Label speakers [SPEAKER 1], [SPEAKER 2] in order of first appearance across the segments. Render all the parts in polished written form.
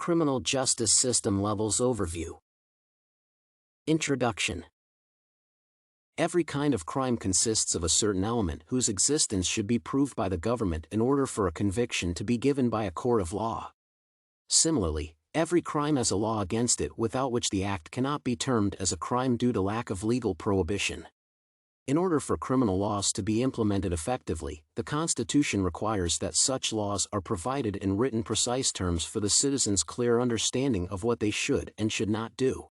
[SPEAKER 1] Criminal Justice System Levels Overview. Introduction. Every kind of crime consists of a certain element whose existence should be proved by the government in order for a conviction to be given by a court of law. Similarly, every crime has a law against it without which the act cannot be termed as a crime due to lack of legal prohibition. In order for criminal laws to be implemented effectively, the Constitution requires that such laws are provided in written precise terms for the citizens' clear understanding of what they should and should not do.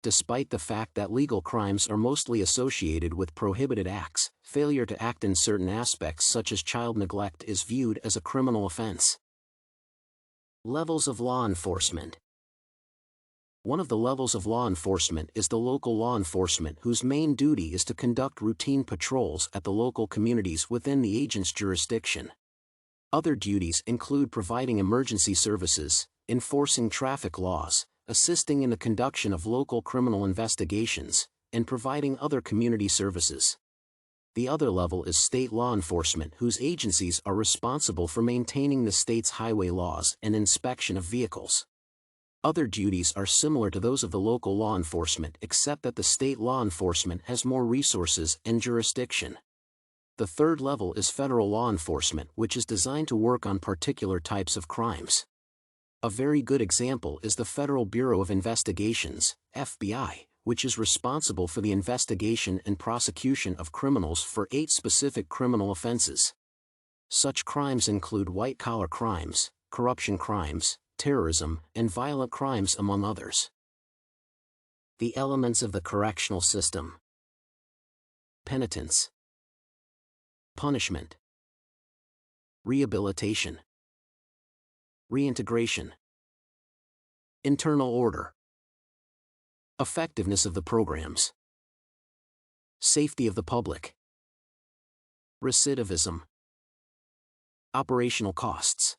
[SPEAKER 1] Despite the fact that legal crimes are mostly associated with prohibited acts, failure to act in certain aspects such as child neglect is viewed as a criminal offense. Levels of law enforcement. One of the levels of law enforcement is the local law enforcement, whose main duty is to conduct routine patrols at the local communities within the agent's jurisdiction. Other duties include providing emergency services, enforcing traffic laws, assisting in the conduction of local criminal investigations, and providing other community services. The other level is state law enforcement, whose agencies are responsible for maintaining the state's highway laws and inspection of vehicles. Other duties are similar to those of the local law enforcement, except that the state law enforcement has more resources and jurisdiction. The third level is federal law enforcement, which is designed to work on particular types of crimes. A very good example is the Federal Bureau of Investigations, FBI, which is responsible for the investigation and prosecution of criminals for 8 specific criminal offenses. Such crimes include white-collar crimes, corruption crimes, terrorism, and violent crimes, among others. The elements of the correctional system. Penitence, punishment, rehabilitation, reintegration, internal order, effectiveness of the programs, safety of the public, recidivism, operational costs.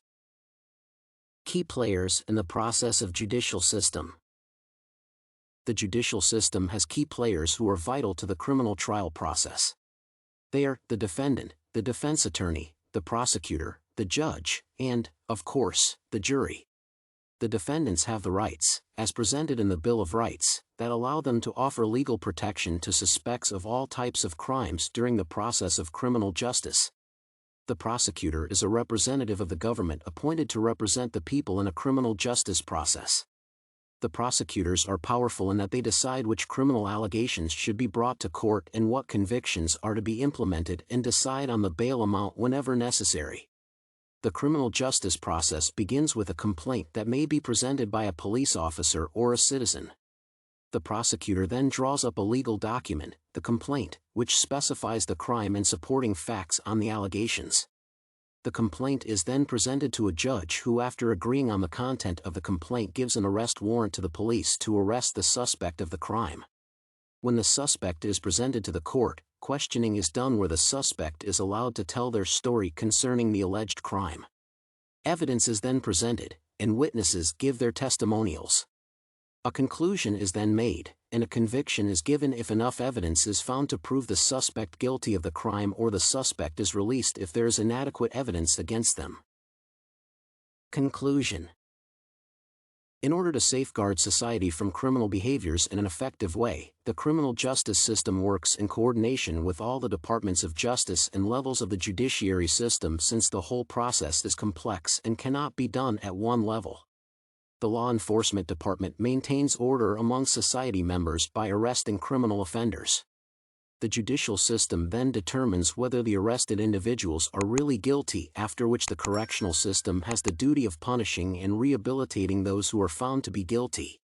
[SPEAKER 1] Key players in the process of judicial system. The judicial system has key players who are vital to the criminal trial process. They are the defendant, the defense attorney, the prosecutor, the judge, and, of course, the jury. The defendants have the rights, as presented in the Bill of Rights, that allow them to offer legal protection to suspects of all types of crimes during the process of criminal justice. The prosecutor is a representative of the government appointed to represent the people in a criminal justice process. The prosecutors are powerful in that they decide which criminal allegations should be brought to court and what convictions are to be implemented, and decide on the bail amount whenever necessary. The criminal justice process begins with a complaint that may be presented by a police officer or a citizen. The prosecutor then draws up a legal document, the complaint, which specifies the crime and supporting facts on the allegations. The complaint is then presented to a judge who, after agreeing on the content of the complaint, gives an arrest warrant to the police to arrest the suspect of the crime. When the suspect is presented to the court, questioning is done where the suspect is allowed to tell their story concerning the alleged crime. Evidence is then presented, and witnesses give their testimonials. A conclusion is then made, and a conviction is given if enough evidence is found to prove the suspect guilty of the crime, or the suspect is released if there is inadequate evidence against them. Conclusion. In order to safeguard society from criminal behaviors in an effective way, the criminal justice system works in coordination with all the departments of justice and levels of the judiciary system, since the whole process is complex and cannot be done at one level. The law enforcement department maintains order among society members by arresting criminal offenders. The judicial system then determines whether the arrested individuals are really guilty, after which the correctional system has the duty of punishing and rehabilitating those who are found to be guilty.